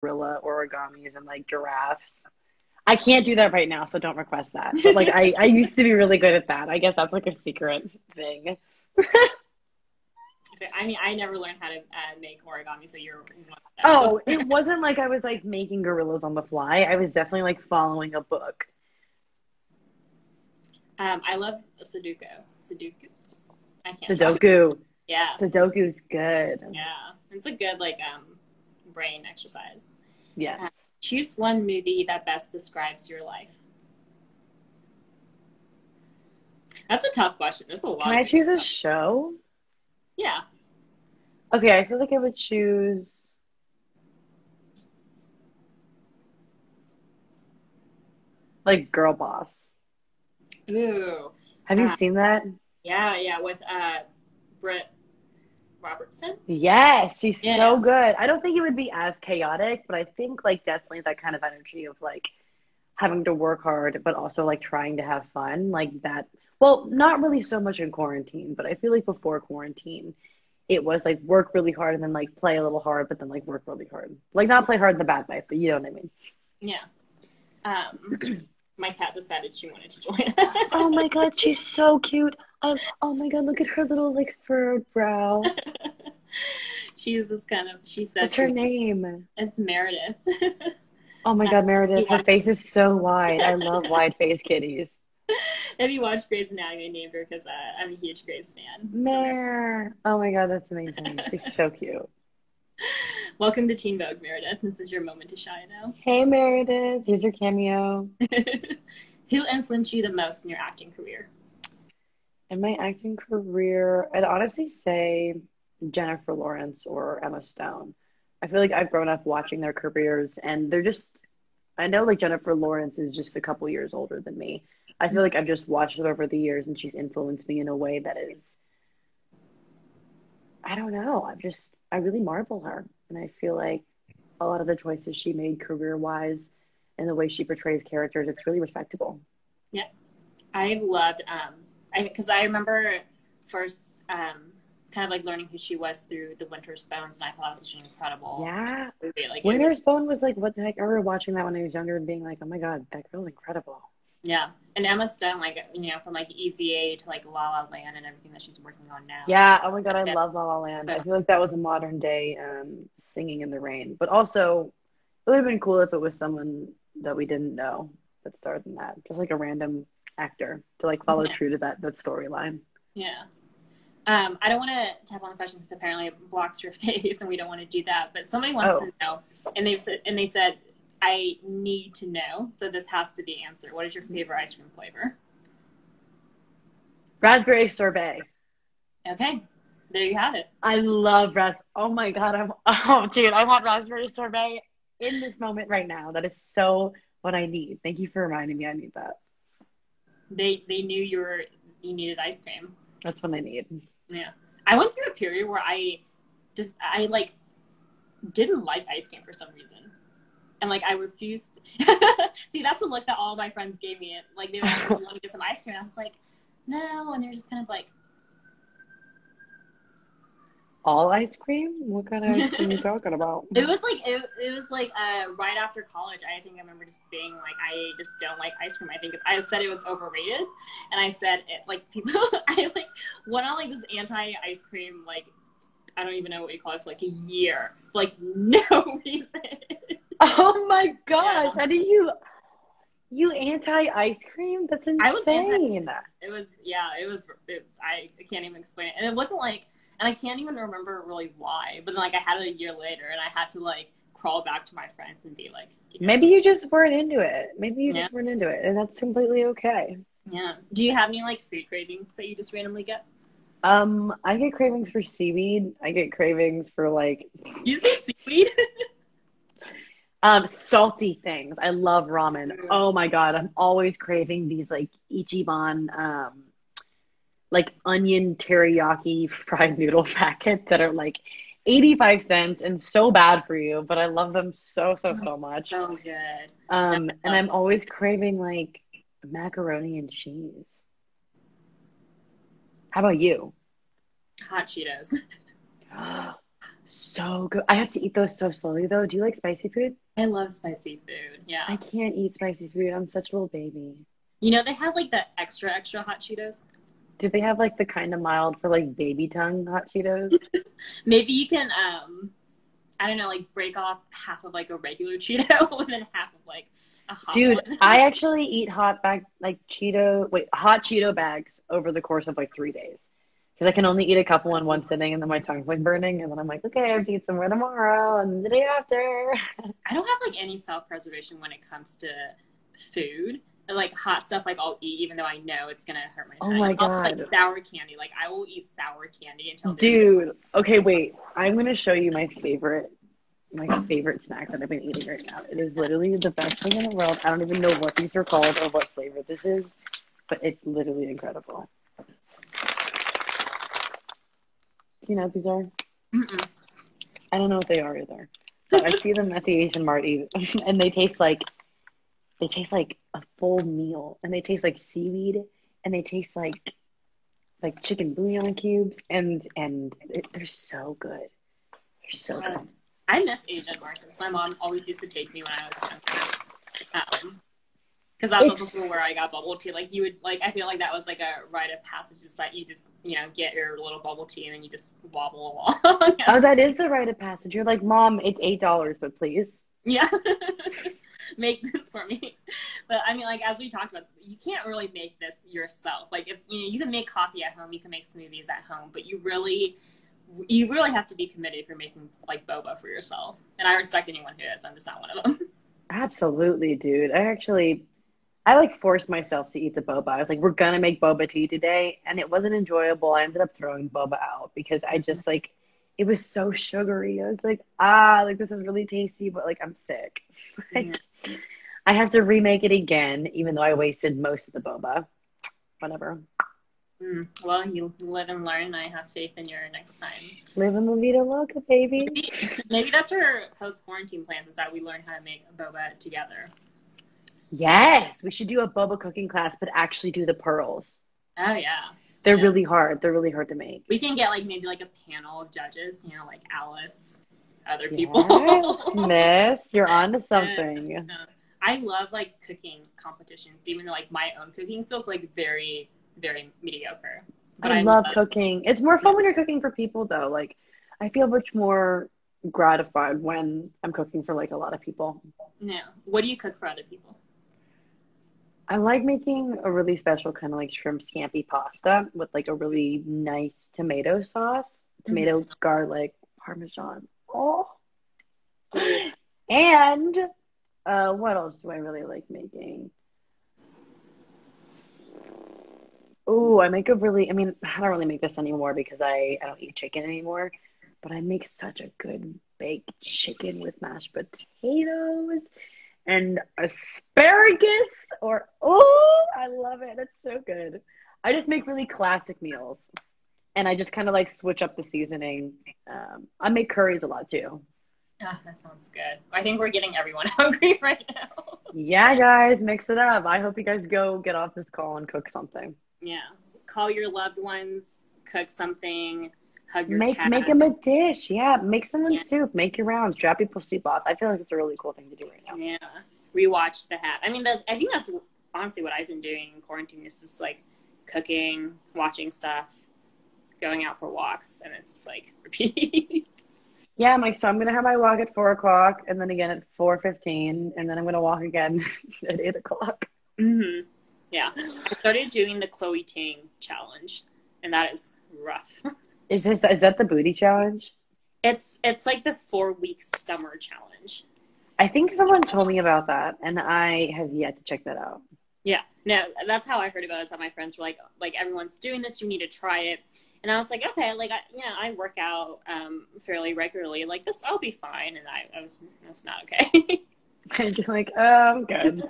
gorilla origamis and like giraffes. I can't do that right now, so don't request that. But like I used to be really good at that. I guess that's like a secret thing. I mean, I never learned how to make origami, so you're one of Oh, them. it wasn't like I was like making gorillas on the fly. I was definitely like following a book. I love Sudoku. Sudoku. I can't talk. Sudoku. Yeah, Sudoku's good. yeah. It's a good like brain exercise. Yes. Choose one movie that best describes your life. That's a tough question. There's a lot. Can Of I choose a stuff. show? Yeah. Okay, I feel like I would choose like Girl Boss. Ooh. Have you seen that? Yeah, yeah. With Britt Robertson. Yes, she's Yeah. so good. I don't think it would be as chaotic, but I think like definitely that kind of energy of like having to work hard, but also like trying to have fun, like that. Well, not really so much in quarantine, but I feel like before quarantine, it was like work really hard and then like play a little hard, but then like work really hard. Like not play hard in the bad way, but you know what I mean. Yeah. My cat decided she wanted to join. Oh my God, she's so cute. Oh my God, look at her little like furrowed brow. She's this kind of. She said What's her name? it's Meredith. Oh my God, Meredith, her watched, face is so wide. I love wide face kitties. have you watched Grey's Anatomy? I named her because I'm a huge Grey's fan. Mare. Oh my God, that's amazing. She's so cute. Welcome to Teen Vogue, Meredith. This is your moment to shine now. Hey Meredith, here's your cameo. Who influenced you the most in your acting career? In my acting career, I'd honestly say Jennifer Lawrence or Emma Stone. I feel like I've grown up watching their careers and they're just, I know like Jennifer Lawrence is just a couple years older than me. I feel like I've just watched her over the years and she's influenced me in a way that is, I don't know. I really marvel her. And I feel like a lot of the choices she made career wise and the way she portrays characters, it's really respectable. Yeah, I loved because I remember first kind of like learning who she was through The Winter's Bones, and I thought it was such an incredible Yeah. movie. Like it was, Winter's Bone was like, what the heck? I remember watching that when I was younger and being like, oh my God, that girl's incredible. yeah. And Emma Stone, like from like Easy A to like La La Land and everything that she's working on now. Yeah. Oh my God, I love La La Land. I feel like that was a modern day Singing in the Rain. But also, it would have been cool if it was someone that we didn't know that starred in that. Just like a random actor to like follow Yeah. true to that storyline. Yeah. I don't want to tap on the question because apparently it blocks your face, and we don't want to do that. But somebody wants to know, and they said, I need to know. So this has to be answered. What is your favorite ice cream flavor? Raspberry sorbet. Okay, there you have it. I love Oh my God, oh dude, I want raspberry sorbet in this moment right now. That is so what I need. Thank you for reminding me I need that. They knew you needed ice cream. That's what I need. Yeah, I went through a period where I like didn't like ice cream for some reason. And like I refused. See, that's the look that all my friends gave me. Like they would ask me, "Do you want to get some ice cream?" I was like, "No," and they're just kind of like, All ice cream? What kind of ice cream are you talking about? It was like right after college. I think I remember just being like, I just don't like ice cream. I said it was overrated, and I said it like people. I like went on like this anti ice cream like I don't even know what you call it for like a year, for, like no reason. Oh my gosh! Yeah. How do you anti ice cream? That's I was insane. It was I can't even explain it, and it wasn't like, and I can't even remember really why. But then like I had it a year later, and I had to like crawl back to my friends and be like, Maybe you just weren't into it. Maybe you Yeah. just weren't into it, and that's completely okay. Yeah. Do you have any like food cravings that you just randomly get? I get cravings for seaweed. I get cravings for like You say seaweed? salty things. I love ramen. Oh my God, I'm always craving these like Ichiban like onion teriyaki fried noodle packets that are like 85 cents and so bad for you, but I love them so much. So good. And I'm always craving like macaroni and cheese. How about you? Hot Cheetos. So good. I have to eat those so slowly though. Do you like spicy food? I love spicy food. I Yeah. can't eat spicy food. I'm such a little baby. You know, they have like the extra hot Cheetos. Do they have like the kind of mild for like baby tongue hot Cheetos? Maybe you can, I don't know, like break off half of like a regular Cheeto and then half of like a hot Dude, one. I actually eat hot Cheeto bags over the course of like 3 days. Because I can only eat a couple in one sitting and then my tongue's like burning. And then I'm like, okay, I have to eat some more tomorrow and the day after. I don't have like any self-preservation when it comes to food. And, like hot stuff, like I'll eat even though I know it's gonna hurt my Oh tongue. my And also like God. sour candy. Like I will eat sour candy until there's Dude, okay, wait. I'm gonna show you my favorite snack that I've been eating right now. It is literally the best thing in the world. I don't even know what these are called or what flavor this is, but it's literally incredible. Do you know what these are? Mm-mm. I don't know what they are either, but I see them at the Asian Mart and they taste like a full meal, and they taste like seaweed, and they taste like chicken bouillon cubes, and they're so good. They're so good. I miss Asian markets. My mom always used to take me when I was younger. Because that was also It's where I got bubble tea. Like you would like, I feel like that was like a rite of passage. Just like you just get your little bubble tea and then you just wobble along. Oh, that is the rite of passage. You're like, Mom, it's $8, but please. Yeah, make this for me. But I mean, like as we talked about, you can't really make this yourself. Like it's you can make coffee at home, you can make smoothies at home, but you really have to be committed if you're making like boba for yourself. And I respect anyone who is. I'm just not one of them. Absolutely, dude. I like forced myself to eat the boba. I was like, we're gonna make boba tea today, and it wasn't enjoyable. I ended up throwing boba out because I just like it was so sugary. I was like, like this is really tasty, but like I'm sick. Yeah. Like I have to remake it again, even though I wasted most of the boba. Whatever. Well, you live and learn. I have faith in your next time. Live in La Vida Loca, baby. Maybe that's our post quarantine plans is that we learn how to make boba together. Yes, we should do a boba cooking class, but actually do the pearls. Oh yeah, They're yeah. really hard. They're really hard to make. We can get like maybe like a panel of judges. Like Alice, other Yes, people. miss, you're on to And, something. I love like cooking competitions, even though like my own cooking skills like very very mediocre. But I I love. love cooking. It's more fun when you're cooking for people, though. Like, I feel much more gratified when I'm cooking for like a lot of people. Yeah. What do you cook for other people? I like making a really special kind of like shrimp scampi pasta with like a really nice tomato sauce, Mhm. tomato, garlic, parmesan. Oh, and what else do I really like making? Oh, I mean, I don't really make this anymore because I don't eat chicken anymore, but I make such a good baked chicken with mashed potatoes and asparagus I love it. It's so good. I just make really classic meals and I just kind of like switch up the seasoning. I make curries a lot too. Ah, that sounds good. I think we're getting everyone hungry right now. Yeah, guys, mix it up. I hope you guys go get off this call and cook something. Yeah. Call your loved ones, cook something, hug your Make cat. them a dish. Yeah, make someone Yeah. soup. Make your rounds. Drop people soup off. I feel like it's a really cool thing to do right now. Yeah. Rewatch The Hat. I mean, I think that's honestly what I've been doing in quarantine is just like cooking, watching stuff, going out for walks, and it's just like repeat. Yeah, I'm like, so I'm gonna have my walk at 4 o'clock, and then again at 4:15, and then I'm gonna walk again at 8 o'clock. Mm-hmm. Yeah. I started doing the Chloe Ting challenge, and that is rough. Is that the booty challenge? It's like the 4 week summer challenge. I think someone told me about that, and I have yet to check that out. Yeah, no, that's how I heard about it. Is that my friends were like everyone's doing this, you need to try it. And I was like, okay, like I work out fairly regularly. Like this, I'll be fine. And I was not okay. And you're like, oh, I'm good.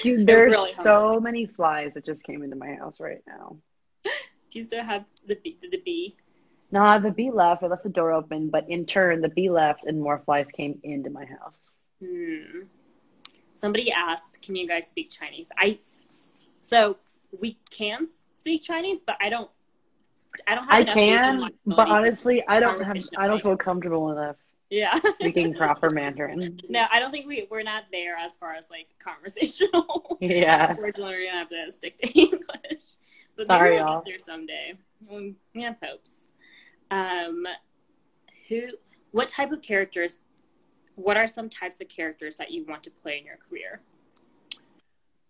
Dude, They're there's really hungry. so many flies that just came into my house right now. Do you still have the bee? Nah, the bee left. I left the door open, but in turn, the bee left and more flies came into my house. Somebody asked, can you guys speak Chinese? So we can speak Chinese, but I don't I don't have I enough faith in can, my but ability to honestly, I don't conversationally. feel comfortable enough Yeah. speaking proper Mandarin. No, I don't think we're not there as far as like conversational. Yeah. Unfortunately, we're gonna have to stick to English, but maybe Sorry, we'll get y'all. there someday. We have hopes. Um, who? What type of characters? What are some types of characters that you want to play in your career?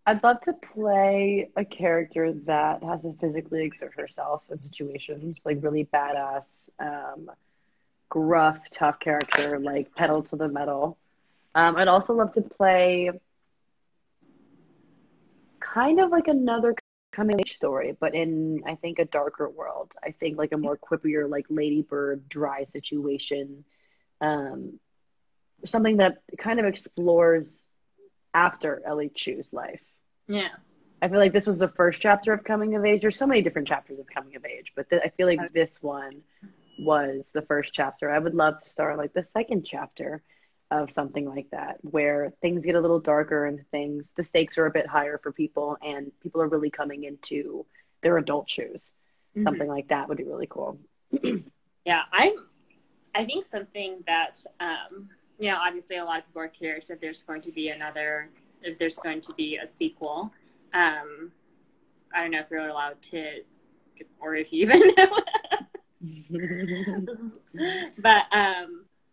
I'd love to play a character that has to physically exert herself in situations, like really badass, gruff, tough character, like pedal to the metal. I'd also love to play kind of like another coming of age story, but in I think a darker world. I think like a more quippier, like Ladybird, dry situation. Um, Something that kind of explores after Ellie Chu's life. Yeah. I feel like this was the first chapter of coming of age. There's so many different chapters of coming of age, but I feel like this one was the first chapter. I would love to start like the second chapter of something like that, where things get a little darker and the stakes are a bit higher for people, and people are really coming into their adult shoes. Mm-hmm. Something like that would be really cool. Yeah, I think something that obviously a lot of people are curious if there's going to be a sequel. I don't know if you're allowed to, or if you even know. But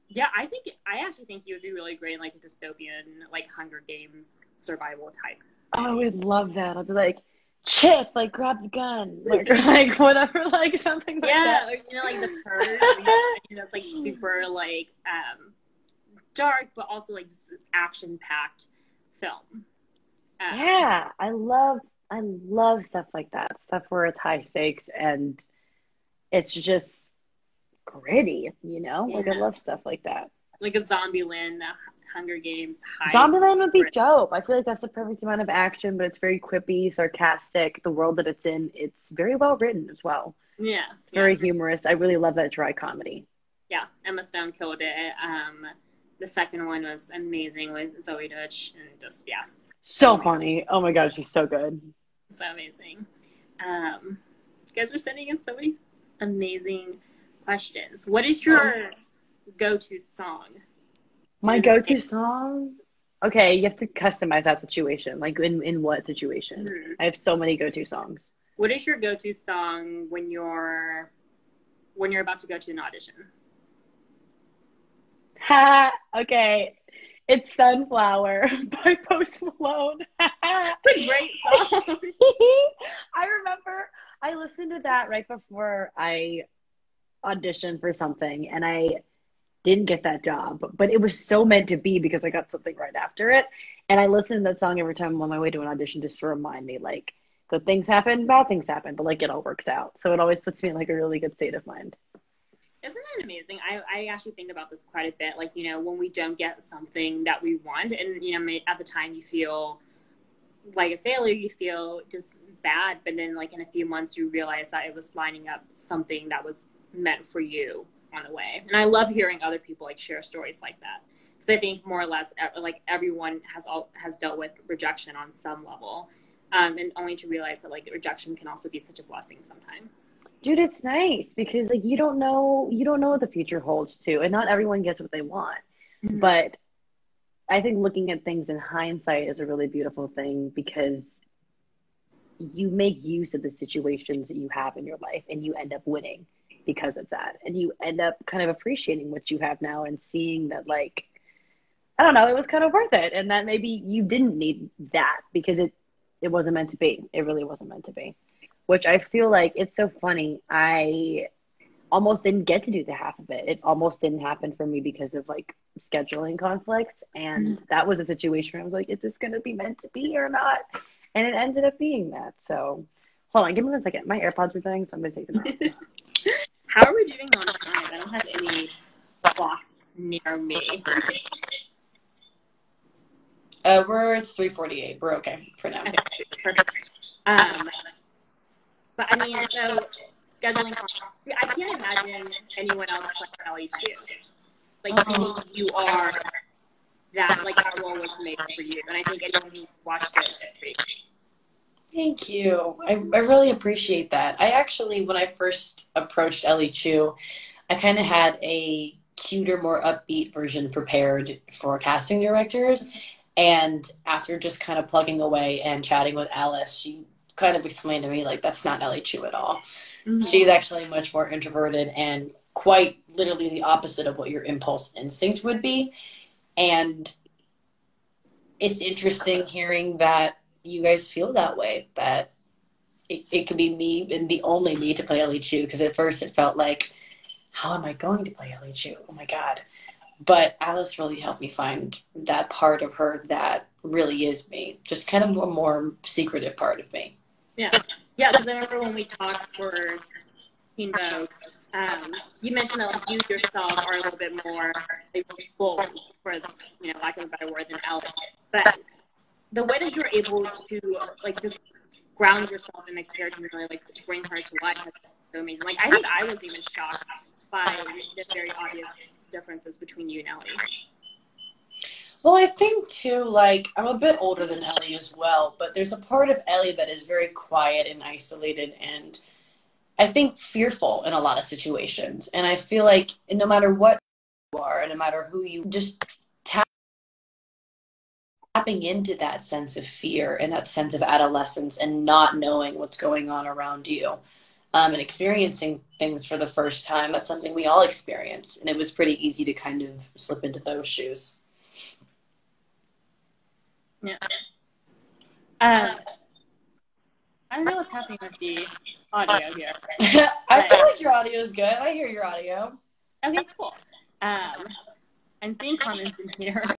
yeah, I actually think you would be really great in like a dystopian, like Hunger Games survival type. Oh, I would love that. I'd be like, Chip, like grab the gun, like, or like whatever, like something like that. Yeah, like the Purge. That's like super like dark, but also like this action-packed film. Yeah, I love stuff like that. Stuff where it's high stakes and it's just gritty, you know? Yeah. Like I love stuff like that. Like a Zombieland, Hunger Games, Zombieland would be dope. I feel like that's the perfect amount of action, but it's very quippy, sarcastic. The world that it's in, it's very well written as well. Yeah. It's very humorous. I really love that dry comedy. Yeah, Emma Stone killed it. The second one was amazing with Zoe Deutsch, and just so funny. Oh my god, she's so good. So amazing. You guys were sending in so many amazing questions. What is your go-to song? My go-to song? Okay, you have to customize that situation. Like in what situation? Mm-hmm. I have so many go-to songs. What is your go-to song when you're about to go to an audition? Ha! Okay. It's Sunflower by Post Malone. Great song. I remember I listened to that right before I auditioned for something, and I didn't get that job, but it was so meant to be because I got something right after it. And I listened to that song every time I'm on my way to an audition just to remind me, like, good things happen, bad things happen, but like it all works out. So it always puts me in like a really good state of mind. Isn't it amazing? I actually think about this quite a bit. Like, when we don't get something that we want, and, at the time you feel like a failure, you feel just bad. But then, like, in a few months, you realize that it was lining up something that was meant for you on the way. And I love hearing other people, like, share stories like that. Because I think more or less, like, everyone has dealt with rejection on some level. And only to realize that, like, rejection can also be such a blessing sometimes. Dude, it's nice because like you don't know what the future holds too, and not everyone gets what they want. Mm-hmm. But I think looking at things in hindsight is a really beautiful thing because you make use of the situations that you have in your life and you end up winning because of that. And you end up kind of appreciating what you have now and seeing that, like, I don't know, it was kind of worth it. And that maybe you didn't need that because it wasn't meant to be. It really wasn't meant to be. Which I feel like it's so funny. I almost didn't get to do the half of it. It almost didn't happen for me because of like scheduling conflicts. And that was a situation where I was like, is this going to be meant to be or not? And it ended up being that. So hold on, give me 1 second. My AirPods are dying, so I'm going to take them out. How are we doing on time? I don't have any clocks near me. It's 3:48. We're okay for now. Okay, perfect. But I mean, so scheduling, I can't imagine anyone else playing Ellie too. Like, you are that, like, that role was made for you. And I think anyone who watched it, Thank you. I really appreciate that. I actually, when I first approached Ellie Chu, I kind of had a cuter, more upbeat version prepared for casting directors. And after just kind of plugging away and chatting with Alice, she kind of explained to me, like, that's not Ellie Chu at all. Mm-hmm. She's actually much more introverted and quite literally the opposite of what your impulse instinct would be. And it's interesting hearing that you guys feel that way, that it could be me and the only me to play Ellie Chu, because at first it felt like, how am I going to play Ellie Chu? Oh my God. But Alice really helped me find that part of her that really is me, just kind of a more secretive part of me. Yeah. Yeah, because I remember when we talked for Teen Vogue, you mentioned that like you yourself are a little bit more like bold, for lack of a better word, than Ellie. But the way that you're able to like just ground yourself in the character and really like bring her to life is so amazing. Like I think I was even shocked by the very obvious differences between you and Ellie. Well, I think too, like, I'm a bit older than Ellie as well, but there's a part of Ellie that is very quiet and isolated and I think fearful in a lot of situations. And I feel like no matter what you are, and no matter who you just tapping into that sense of fear and that sense of adolescence and not knowing what's going on around you, and experiencing things for the first time, that's something we all experience. And it was pretty easy to kind of slip into those shoes. Yeah. I don't know what's happening with the audio here. I feel like your audio is good. I hear your audio. Okay, cool. I'm seeing comments in here.